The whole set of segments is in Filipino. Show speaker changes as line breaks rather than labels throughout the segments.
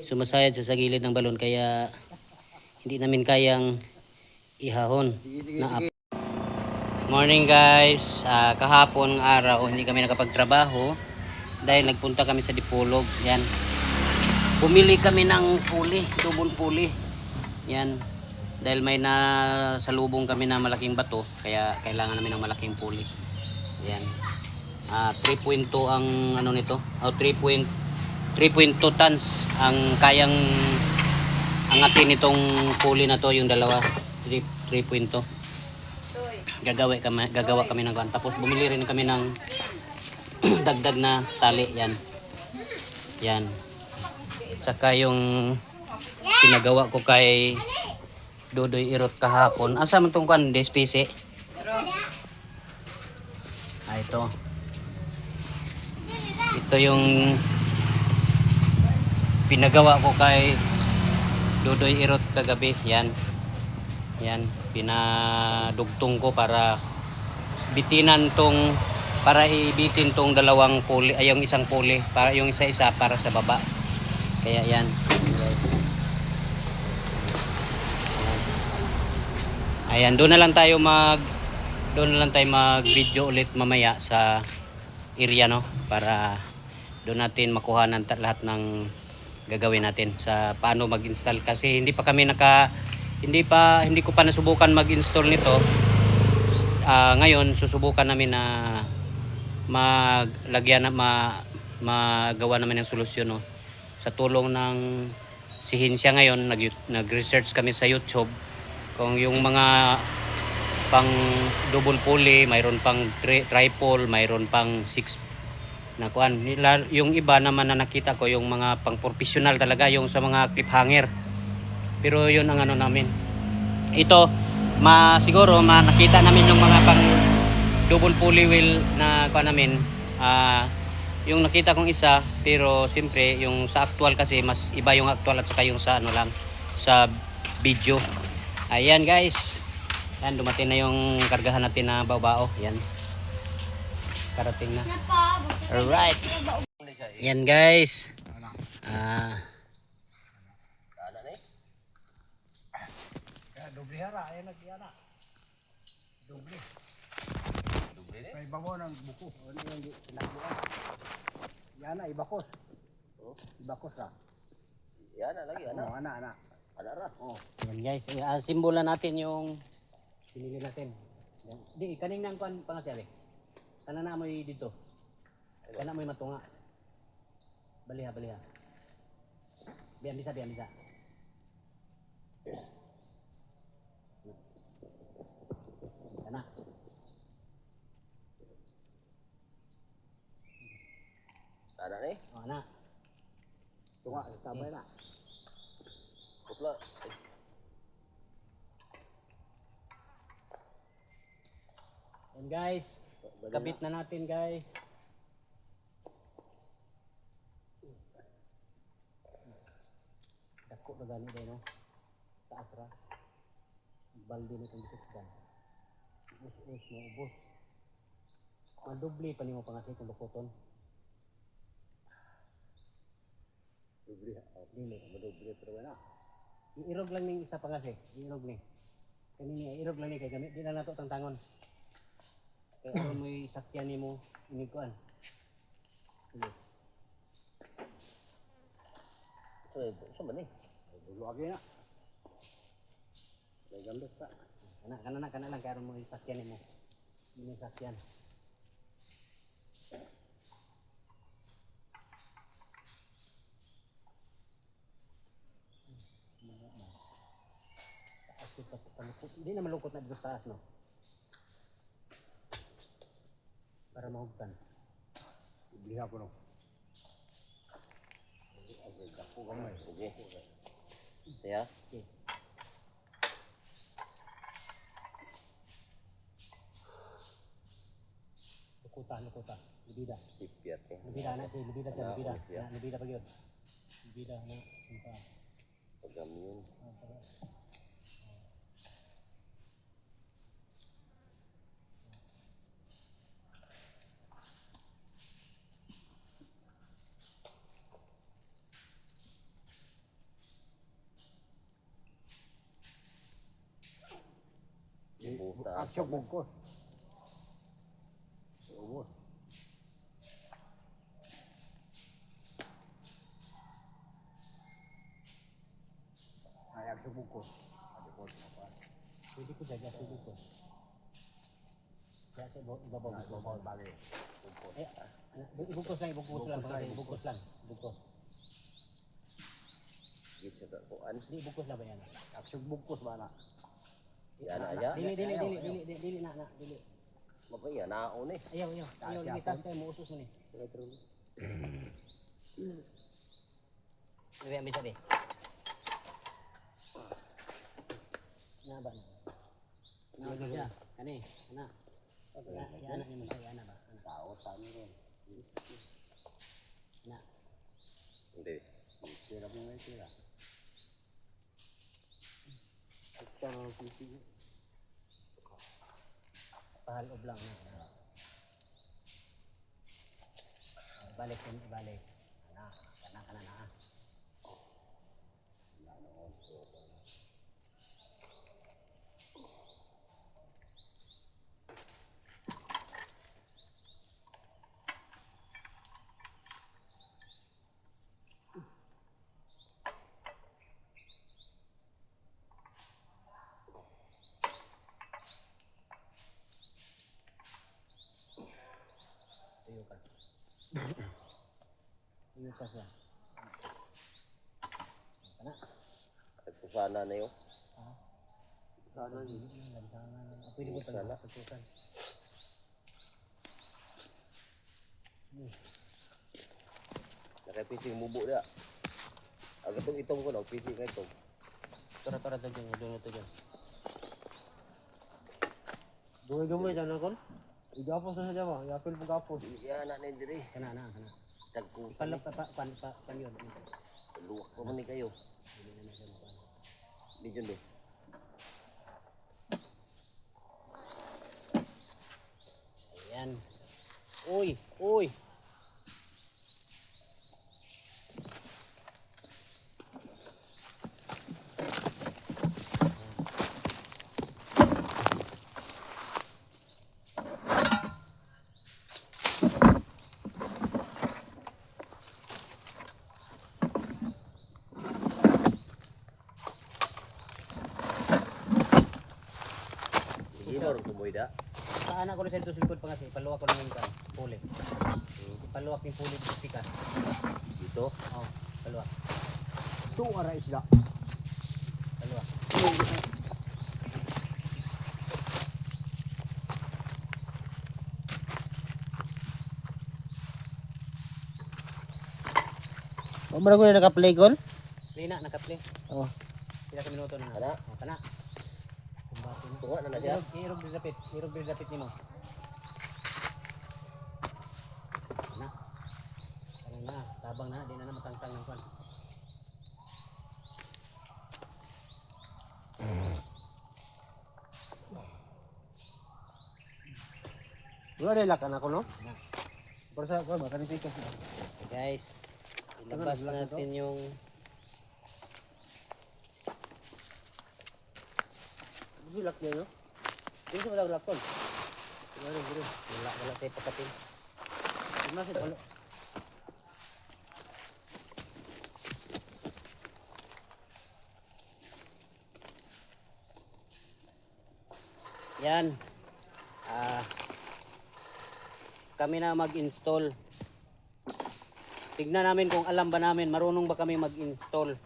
sumasayad sa gilid ng balon kaya hindi namin kayang ihahon. Morning guys, kahapon araw hindi kami nakapagtrabaho dahil nagpunta kami sa Dipolog. Yan. Bumili kami ng puli, double puli. Yan. Dahil may nasalubong kami na malaking bato, kaya kailangan namin ng malaking puli. Yan. 3.2 ang ano nito, 3.2 tons ang kayang angatin nitong puli na to, yung dalawa, 3.2. Gagawa kami ng kan. Tapos bumili rin kami ng dagdag na tali. Yan. Yan. Saka yung pinagawa ko kay Dodoy Irot kahapon. Asa man tong kan despese? Ito. Ito yung pinagawa ko kay Dodoy Irot kagabi. Yan. Yan, pinadugtong ko para bitinan tong, para ibitin tong dalawang puli, ay yung isang puli, para yung isa-isa para sa baba. Kaya yan, guys. Ayan, doon na lang tayo mag video ulit mamaya sa area, no, para doon natin makuha ng lahat ng gagawin natin sa paano mag-install, kasi hindi ko pa nasubukan mag-install nito. Ngayon susubukan namin na magawa namin ng solusyon, no? Sa tulong ng sihensya. Ngayon nag-research kami sa YouTube kung yung mga pang double pulley, mayroon pang triple, mayroon pang 6 na kuan. Yung iba naman na nakita ko yung mga pang professional talaga, yung sa mga cliffhanger. Pero yun ang ano namin. Ito, siguro nakita namin yung mga pang double pulley wheel na kuha namin. Yung nakita kong isa, pero siyempre yung sa actual kasi mas iba yung actual at saka yung sa ano lang, sa video. Ayan guys. Yan, dumating na yung kargahan natin na bao-bao. Yan. Karating na. Alright. Yan guys.
Doble hara, ayan nagyana. Doble. Doble ni? May babaw ng buko. Ano yung sinabuan? Yana, ibakos. Oh, ibakos ha. Yana lagi, ana. Oh, ana. Ana ra. Oh.
Yan guys, simbolan natin yung pinili natin. Yan. Di, kaning nang kuan pangasali. Kana na moy dito. Kana moy matunga. Baliha. Biyan bisa. Kana.
Ana ni?
Oh, ana.
Tunga, sabay na. Putla.
Yan guys, kabit na natin guys. Dako na gani dahil, no? Taas ra. Balde na itong bisiskan. Ubus. Madubli pa ni mo pangasay kung lukoton.
Doble. Dili, madoble pero na.
Iirog lang ning isa pangasay. Iirog ni. Kanini iirog lang ni kay gamit di na nato tantangon. Kaya aron mo sakyan nimo iniguan. Sige.
So man ni. Dulo agi na. May gambit pa.
Kana lang kaya aron mo sakyan nimo. Ini sakyan. Hindi na malungkot na dito sa taas, no? Para mahugtan.
Ibliha ko no. Okay, dako gamay. Okay. Saya.
Okay. Lukuta. Libida.
Sipyat eh.
Libida na, libida sa libida. Libida pa yun. Libida na.
Pagamiyon. aksyon bungkos. Ubos. Ay, aksyon bungkos.
Pwede ko jaga, pwede ko. Kaya sa ibabaw
Bali.
Eh, ibugkos lang, ibugkos lang. Ibugkos.
Git sa kuan.
Di, ibugkos lang ba yan?
Aksyon bungkos ba na?
Yan aja.
Dili na.
Mapaya naon eh.
Ayaw, limitas kayo, muusos mo ni. Sabi, ambil sabi. Na ba na? Na, kani, ana. Yana ni mo yana ba?
Tao, tani rin.
Na.
Hindi.
Tira mo nga tira. Ito ang sisi.
Pahal oblang na. Balik. Kana na. Iyo ka siya. Kana.
Nagpusana na yun.
Sana yun.
Pwede mo
Sana.
pagtukan.
Nakapising mubo na. Agad itong ko na. Pising ka itong.
Tara to dyan.
Dumay dyan ako. Igapos na sa dyan ba? Yapil mo gapos.
Yan na na diri.
Kana.
Tagkusan.
Panyon.
Luwak pa man ni kayo. Medyo din.
Ayan. Uy.
Ginor kumoy da.
Sa anak ko rin sa likod pa kasi, paluwak ko naman ka, puli. Paluwak yung puli dito pikas.
Dito.
Oo, paluwak.
Ito ara isda.
Paluwak.
Umara ko na naka-play kon?
Play na, naka-play.
Oh.
Pila ka minuto na.
Kana?
Oh, kana. Kumbati na.
Tunga na siya.
Irog dapit ni mo. Kana. Kana na, tabang na, di na matangtang ng kwan.
Wala rin lakan ako, no?
Na.
Pero sa ako, baka nisikas na.
Okay, guys, ilabas natin yung
Bulak niya, no? Hindi siya wala lakon.
wala tayo pagkatin.
Masih wala.
Yan. Kami na mag-install. Tignan namin kung alam ba namin, marunong ba kami mag-install.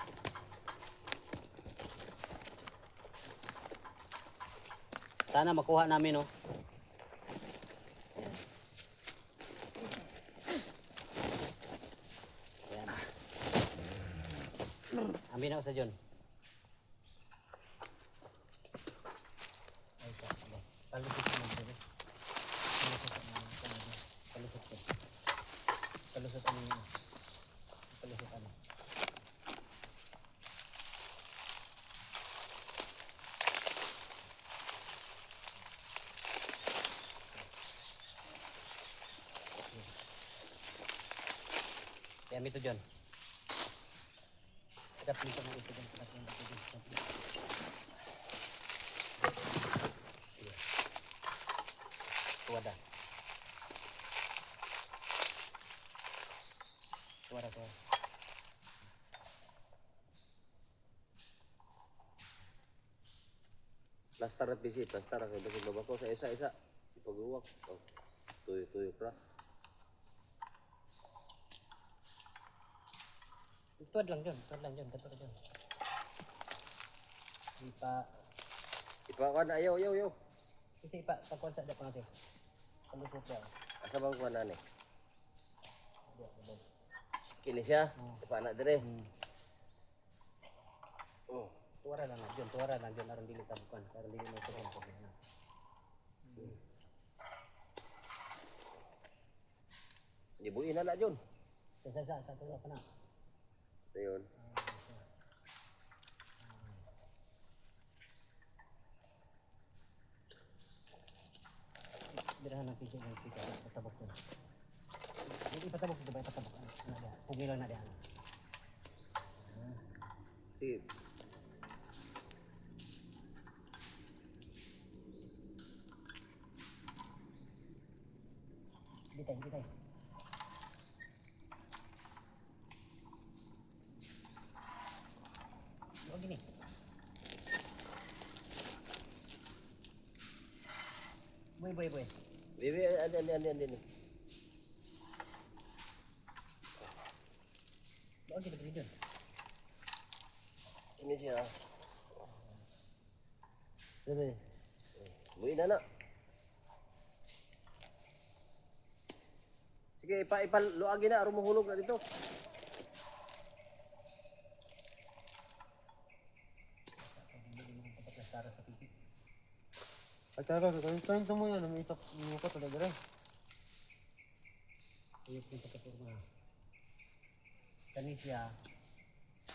Sana makuha namin, oh. Yan. Amin ako sa John. Ay, sakto. Palusot ko lang, bebe. Palusot ko. Palusot ano yun. Palusot ano. Kaya ito John. Kadap nito ng ito John. Kadap nito John. Tuwada. Tuwada.
Plastar na PC, plastar ako. Bakit babako sa isa-isa. Ipag-uwak. Oh. Tuyo-tuyo pra.
Tuwad lang dyan. Katulad dyan. Ipa,
Ipakuan na, ayaw.
kasi pakuan sa dapat natin. Palusot lang.
Asa bang kuan na ni? Kini siya. Ipa na dire. Oh.
Tuwara lang dyan. Aron dili tabukan. Aron dili mo turon.
Ibuin na Jun.
Sa tuwa pa na.
Ito yun.
Birahan ng pisik ng pisik. Patabok yun. Hindi patabok dito ba? Patabok. Pugi lang na diyan.
Sige.
Bitay. Huwag gini. Boy.
Bibi, ano.
Huwag gini dyan.
Ini siya. Bibi. Buin na. Sige, ipaluagi na. Aron mahulog na dito.
At saka, kanto mo yan, may itak mo ka talaga rin.
Uyok yung pagkaturma. Kani siya,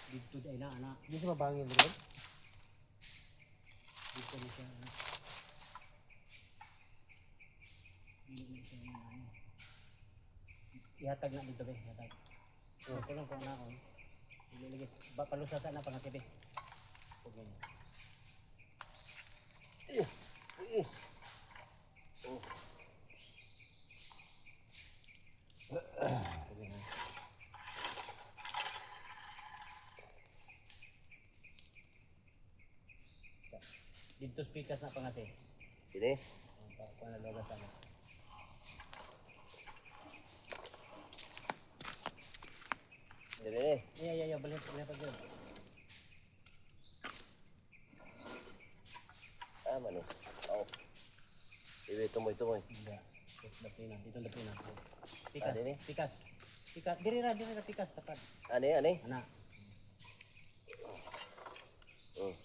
dito ay na, anak.
Hindi siya mabangin rin.
Dito na siya, anak. Hindi na siya, ano. Ihatag na dito, be. Ihatag. Ito lang kung ako. Iligit. Palusasa na pang be. Okay. Dito speakers na pangasi.
Sini.
Kung nalogas sana.
Dili.
Iya, balik pa yun.
Mano. Oh. Bibi, tumoy.
Hindi. Dito lapinan.
Dini?
Pikas. Diri ra pikas tapat.
Ani.
Anak.
Oh.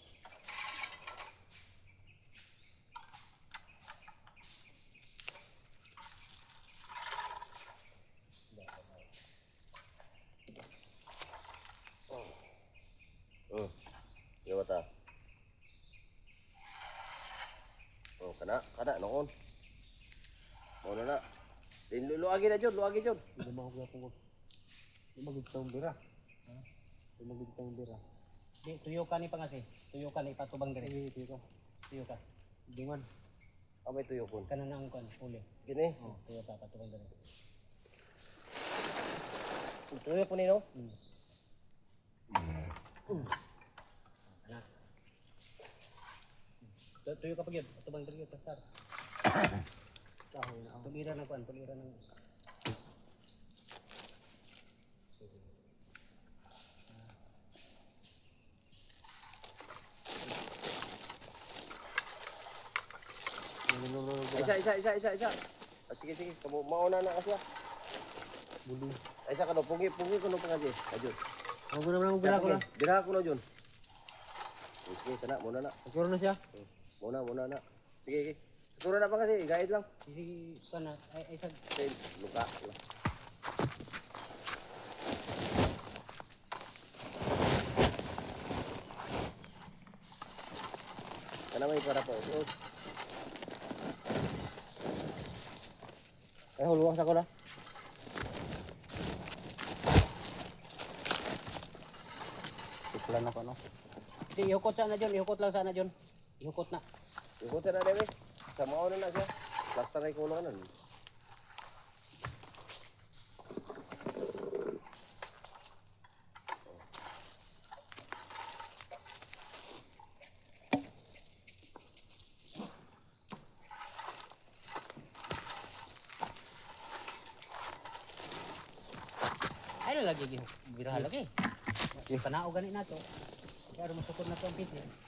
Yawa ta. Oh, kana noon. Mo na. Luagi na Jud.
Hindi mo ako kung magigtang bira.
Di tuyo ka ni pangasi. Tuyo ka ni patubang diri.
Hindi ko.
Tuyo ka.
Dingan.
Amay tuyo kon.
Kana na ang kon uli.
Gini.
Oh, tuyo ka patubang diri.
Tuyo po nino.
Anak. Tuyo ka pagid. Patubang diri pasar.
Kahoy na ako.
Tulira ng.
Isa. Sige. Kamu mauna na kasi.
Buli.
Isa ka no, pungi ko no pangaji. Ajud.
Ako na mo bira ko na.
Bira ko no Jun. Sige, kana muna na.
Siguro na siya.
Muna na. Sige. Siguro na pa kasi, guide lang.
Sisi kana ay sa
Sige, luka. Kana may para po. Huluwang sa ko na.
Siklan na pa no.
di ihukot sana John, ihukot lang sana John. Ihukot na.
Ikutin na debe. Sa mauna na siya. Plaster ay kulang nan.
Ay na lagi biraha lagi. Panao gani na to. Pero masukod na to ang piti.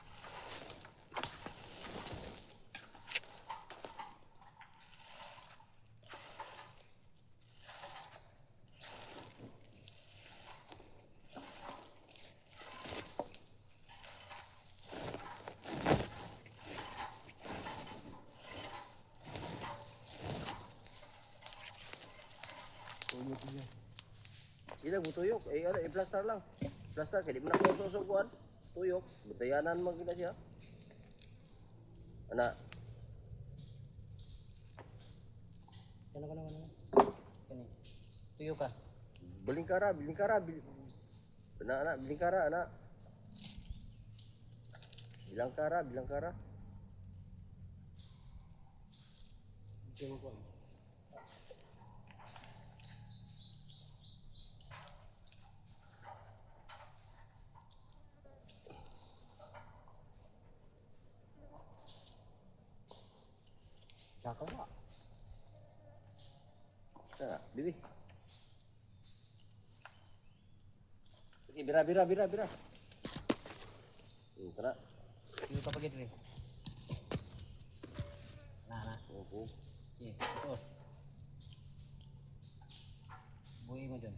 Sila butuyok, ano, i-plaster lang. Plaster, kaya di mo na kususuguan. Tuyok, butayanan mo gina siya. Ana,
Ano ka naman? Kani. Tuyo ka.
bilingkara. Ana, bilingkara, ana. Bilangkara.
Saka ba?
Ana, bibi. Sige, bira. Tara.
Tuyo ka pagit rin. Na.
Opo.
Sige, ito. Buhay mo dyan.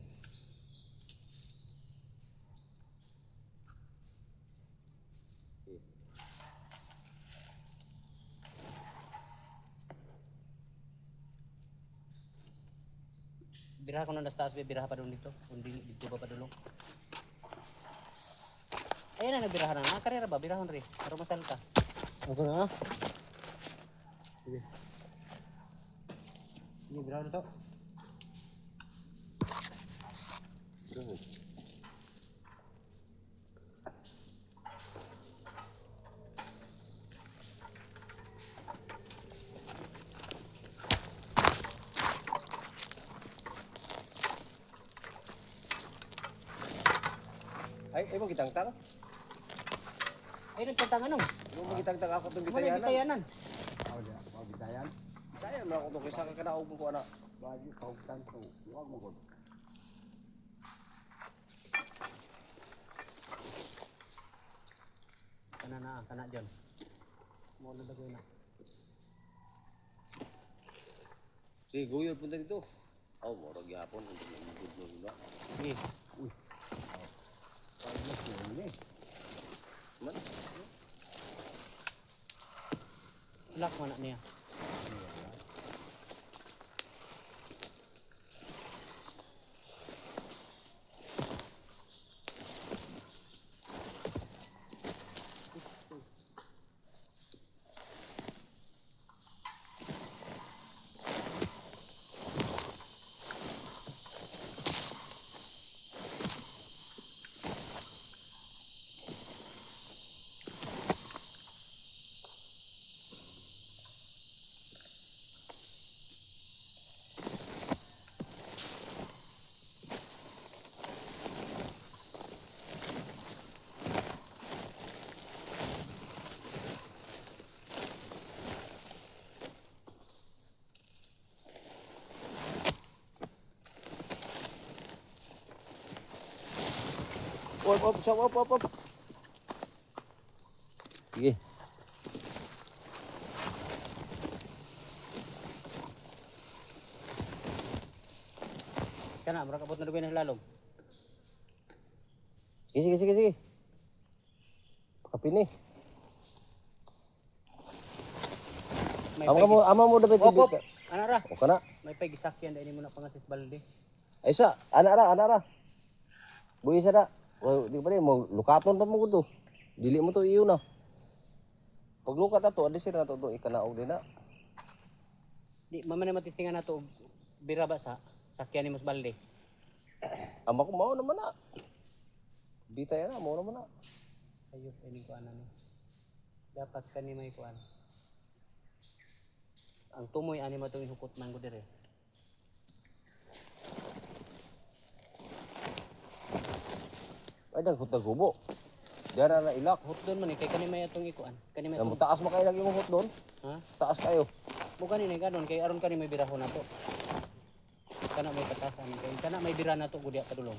Biraha ko na taas, biraha pa doon dito. Kundi dito ba pa dulong. Ayan na nagbiraha na. Karera ba? Birahon rin. Para masal ka.
Ako na. Sige.
Sige, birahan na to.
Ay mo gitangtang.
Ay, nagtatang ano?
Mo magitangtang ako tong
Wala
bitayanan.
bitayanan.
Ako na. Pagitayan.
Saya man ako to kaysa ka kanaog mo ko ana.
Bagi pautan to. Huwag mo ko.
Kana dyan. Mo na lagay na.
Sige, guyod punta dito. Oh, moro gyapon ang good mo ba?
Sige.
Paglas ko ni.
Man.
Lock mo na niya.
Op. Sige.
Kana, marakabot na dugay na lalong.
Sige. Pakapini.
May
Ama mo dapat
Op.
dito.
Ana ra.
O kana.
May paigisakyan dahil mo na pangasis balde.
Ay sa, ana ra. Buhi sa da. O, di pa rin, mo lukaton pa mo ko to. Dili mo to iyo na. Pag lukat ato, adi sila na to, ikanaog din na.
Di mamane matistingan na to og bira ba sa sakyan ni Mas Balde.
Ama ko mao naman na. Bitay na, mao naman na.
Ayos ini ko ana ni. Dapat kani may kuan. ang tumoy ani matong ihukot man ko dire.
Ay daghot na gubo. Diyan na ilak.
Hot doon man kay kani may atong ikuan. Kani may
Namo
atong.
taas makay lagi mo hot doon.
Ha?
Taas kayo.
Mo kani ni ganon kay aron kani may birahon nato. Kana may patasan kay kana may bira nato gudya padulong.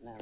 Na.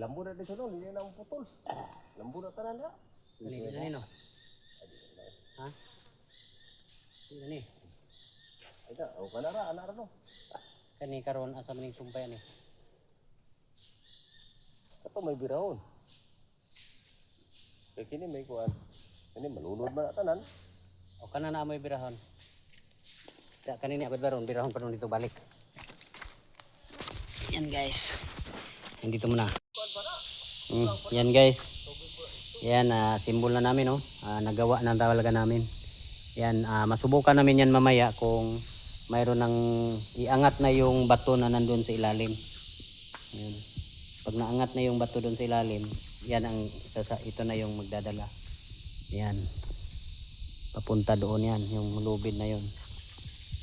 Lambo na di sunod, hindi na putol. Lambo na tanan na.
Kani no. Ha? Ini.
Ay da, o kanara, anak no.
Kani karon asa maning sumpay ani.
Ato may birahon. Kaya kini may kuan. Kini malunod man na tanan.
O kana na may birahon. Da kanini abad birahon pa nun dito balik. Yan guys. Dito muna. Yan guys. Yan simbol na namin no. Nagawa na talaga namin. Yan masubukan namin yan mamaya kung mayroon ng iangat na yung bato na nandun sa ilalim. Yan. Pag naangat na yung bato doon sa ilalim, yan ang ito na yung magdadala. Yan. Papunta doon yan, yung lubid na yun.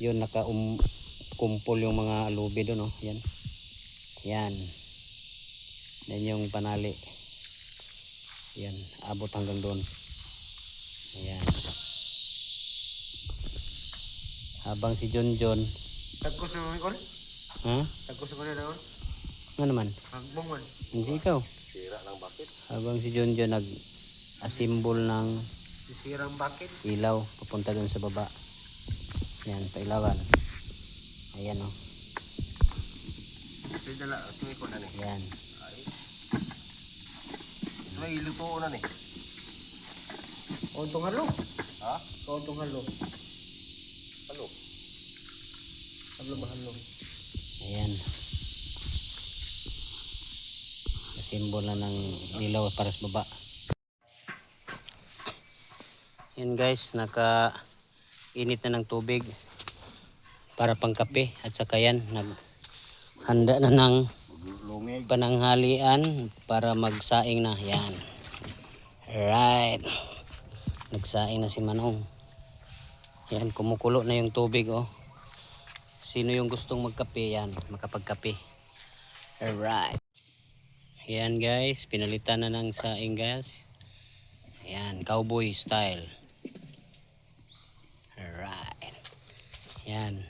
Yun kumpol yung mga lubid doon no. Yan. Yan. Yan yung panali. Yan, abot hanggang doon. Ayan. Habang si John
Tagkos na mo
ha?
Tagkos ko na daw.
Ano naman?
Hagbongon.
Hindi ikaw.
Sira ng bakit.
Habang si John nag-assemble ng
Sirang bakit.
ilaw papunta doon sa baba. Yan, pailawan. Ayan o.
Ito dala, ito ko na ni.
Ayan.
May iluto na ni.
Kauntong halo.
Ha?
Kauntong halo.
Halo.
Halo ba halo?
Ayan. Simbol na ng ilaw para sa baba. Yan guys, naka-init na ng tubig para pangkape at saka yan, naghanda na ng
Lungig.
pananghalian para magsaing na. Yan. Alright. Nagsaing na si Manong. Yan, kumukulo na yung tubig oh. Sino yung gustong magkape yan, makapagkape. Alright. Yan guys, pinalitan na ng saing guys. Yan, cowboy style. Alright. Yan.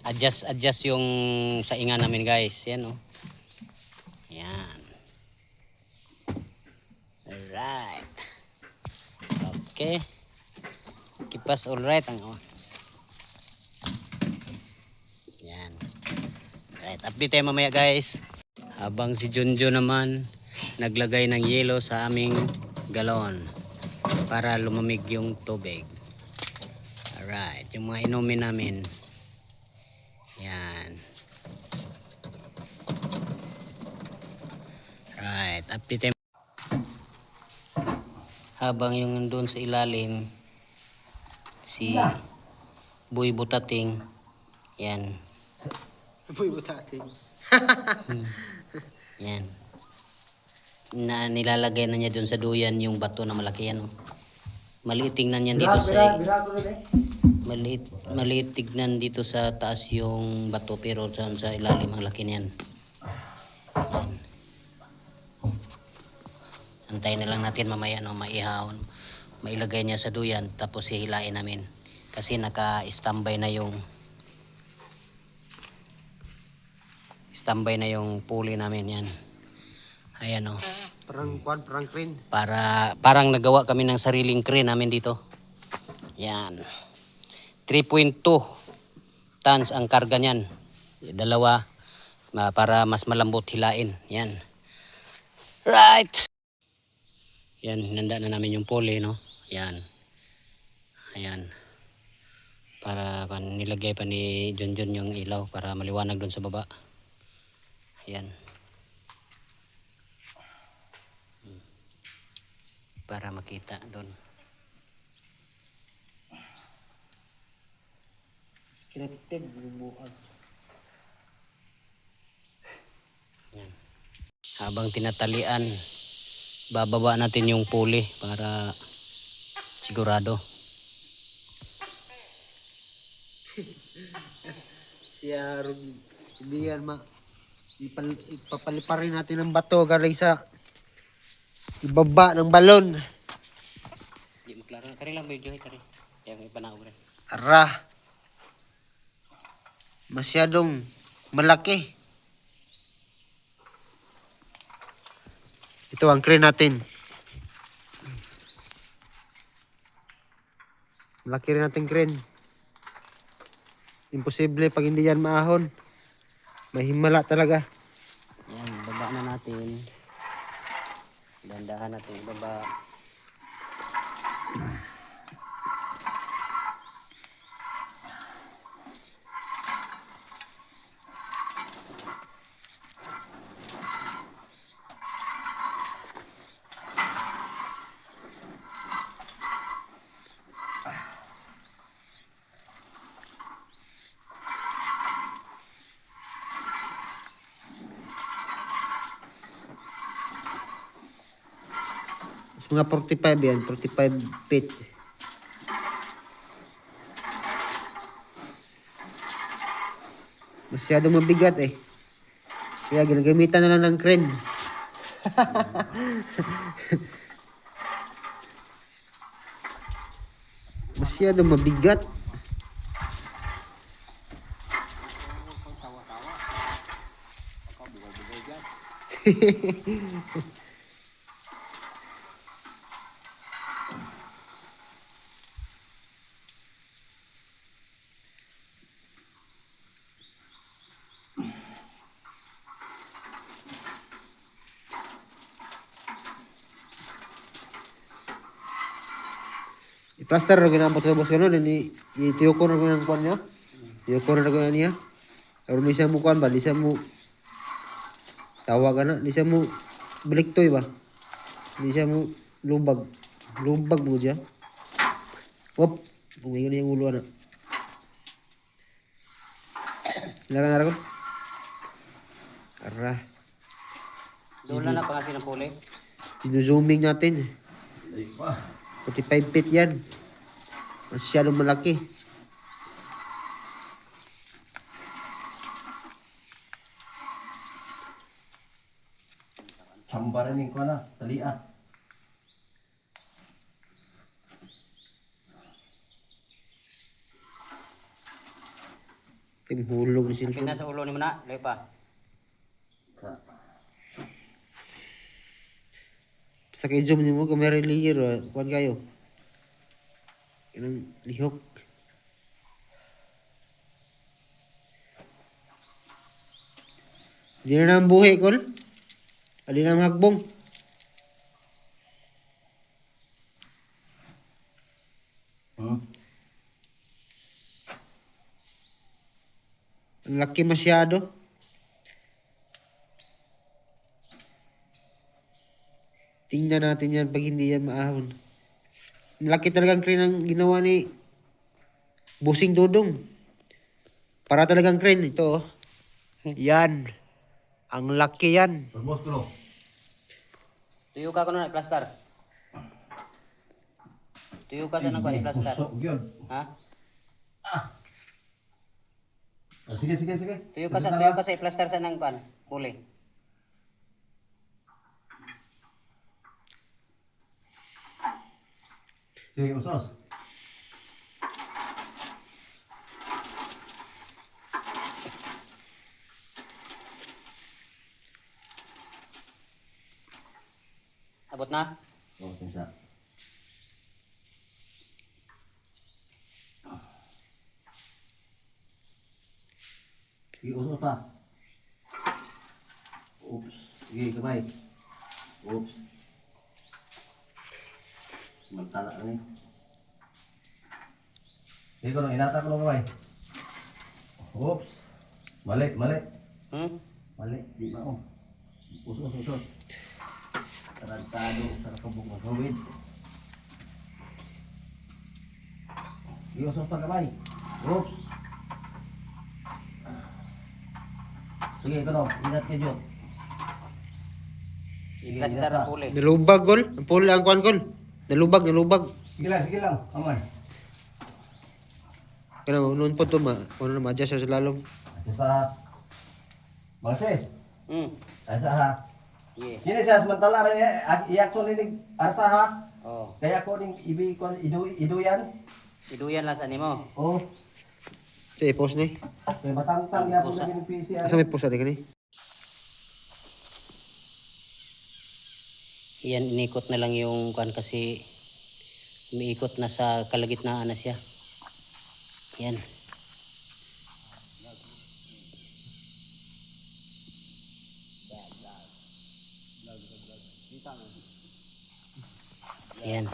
Adjust yung saingan namin guys. Yan oh. Yan. Alright. Okay. Kipas alright ang oh. Yan. Alright, update tayo mamaya guys. Habang si Junjo naman naglagay ng yelo sa aming galon para lumamig yung tubig. Alright, yung mga inumin namin. Yan. Habang yung doon sa ilalim, si Boy Butating, yan.
Boy butating.
Hmm. Yan. Na nilalagay na niya doon sa duyan yung bato na malaki yan. Oh. Maliit tingnan yan dito sa maliit tignan dito sa taas yung bato pero sa ilalim ang laki niyan. Yan. Antayin na lang natin mamaya no maihahon. Mailagay niya sa duyan tapos hihilain namin. Kasi naka-standby na yung pulley namin yan. Ayan oh.
Parang crane.
Parang nagawa kami ng sariling crane namin dito. Yan. 3.2 tons ang karga niyan. Dalawa para mas malambot hilain. Yan. Right. Yan, hinanda na namin yung pulley, no? Yan. Ayan. Para nilagay pa ni Junjun yung ilaw para maliwanag doon sa baba. Ayan. Para makita doon.
Scripted bubuan.
Yan. Habang tinatalian, bababa natin yung pulley para sigurado.
Siya hindi yan ipapaliparin natin ng bato galing sa ibaba ng balon.
Di maklaro na. Kari lang medyo kari. Yang ipanaog rin.
Ara. Masyadong malaki. Ito ang crane natin. Malaki rin natin crane. Imposible pag hindi yan maahon. Mahimala talaga.
Yan, baba na natin. Dandahan natin ibaba.
Mas mga 45 yan, 45 feet. Masyadong mabigat eh. Kaya ginagamitan na lang ng crane. Masyadong mabigat. I-plaster na ginambot-gambot ka nun. Itiyo ko na ng kuwan niya. Itiyo ko na kuwan niya. Pero di siya mo kuwan ba? Di siya mo tawa ka na. Di siya mo baliktoy ba? Di siya mo lubag. Lubag mo siya. Wop. Umigo na yung ulo na. Ilakan na rin. Ara.
Doon na pangasi ng pulley.
Sinu-zooming natin. 45 feet yan. Masyadong malaki.
Sambaran yung kuha na, talia.
Hulog ni
Sakit
cellphone.
na sa ulo ni mo na. Lay pa.
Basta kayo zoom niyo mo, kung may layer, kuhan kayo. Inang lihok. Hindi na ang buhay, Kol. Ali na ang hagbong. Ang laki masyado. Tingnan natin yan pag hindi yan maahon. Malaki talagang crane ang ginawa ni Busing Dodong. Para talagang crane ito. Oh. Yan. Ang laki yan.
Boss ko.
Tuyo ka kuno na plaster. Tuyo ka sa nang kuan plaster.
Yun.
Ha?
Sige.
Tuyo ka sa plaster sa nang kuan. Puli.
Sige, usos.
Abot na?
Oh, siya. Sige, usos pa. Oops. Sige, kamay. Oops. Mantala na ni. Sige ko lang, inata ko lang kamay. Oops. Mali. Mali, di ba oh. Usos. Tarantado sa kabuk ng hawid. Sige, usos pa kamay. Oops. Sige, ito no, ingat ka dyan.
I-plaster ang puli.
Nalubag gol. Ang puli ang kuan gol. Nalubag.
Sige lang, aman.
Kaya noon po ito, ano na ma-adjust sa lalong.
Sa Bangses, asa ha.
Yeah.
Kini siya samantala rin iyak so ninig arsa ha.
Oh.
Kaya ko ning ibi ko iduyan.
Iduyan lang sa nimo.
Oh,
Sa ipos ni.
kay batang-tang ya po ng PC.
Asa may posa di ka ni?
Yan, inikot na lang yung kuan kasi umiikot na sa kalagitnaan na siya. Yan. Yan.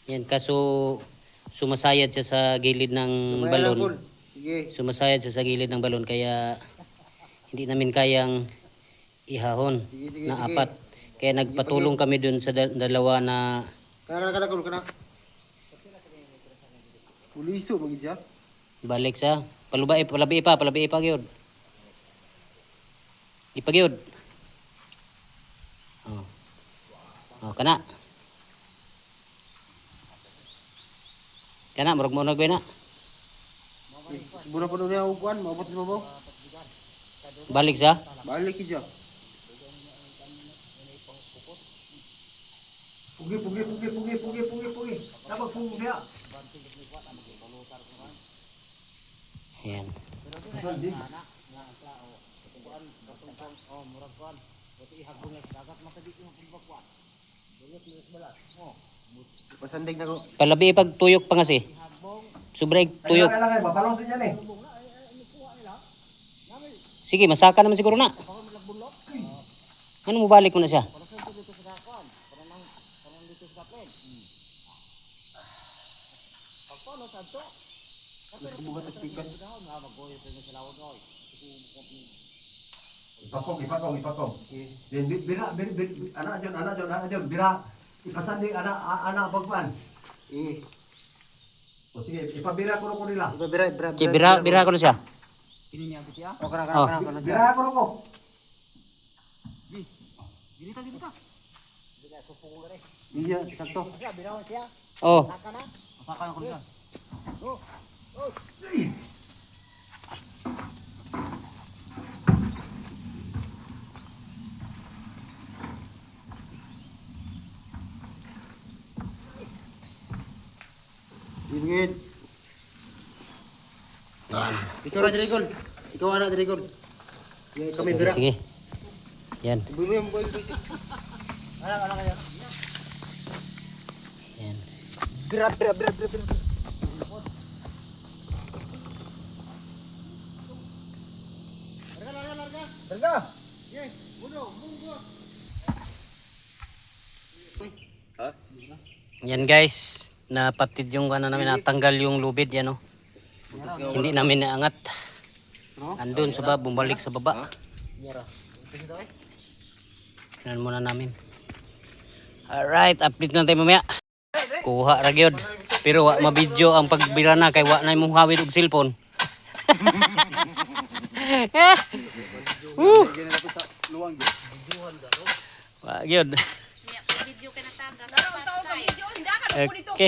Yan, kaso sumasayad siya sa gilid ng balon.
Sige.
Sumasayad siya sa gilid ng balon kaya hindi namin kayang ihahon
Sige,
na
sige.
apat. Kaya nagpatulong kami dun sa dalawa na
Kana. Puliso magid siya.
balik sa palabi pa gyud. Ipagyud. Oh. Oh, kana. Kana murag mo na.
Bura pa niya upuan, maabot mo mo.
Balik sa.
Balik siya. Pugi. Dapat pugi dia.
Ayan.
Pasandig na ko.
Palabi pag tuyok pa kasi. Sobra tuyok.
Kailangan papalong din yan eh.
Sige, masaka naman siguro na. Ano mo balik mo na siya?
Ipakong. Then bira, anak John, bira. Ipasandi anak pagpan. O sige, ipabira ko nila.
Okay, bira ko na siya.
O kana.
Bira ko ko.
Iya, sakto.
Oh.
Ibigit. Ikaw na Dragol. Ikaw ana Dragol. Kami bira.
Sige. Yan.
Bumi mo boy. Ana kaya.
Yan.
Bira. Larga. Yes, munggo.
Yan guys, napatid yung ano namin, natanggal yung lubid yan oh. Hindi namin naangat. Andun sa baba, bumalik sa baba. Tingnan muna namin. Alright, update na tayo mamaya. Kuha ra gyud. Pero wa mabidyo ang pagbira na kay wa na imong hawid og cellphone. Wa gyud.
Video ka na taga.
Okay.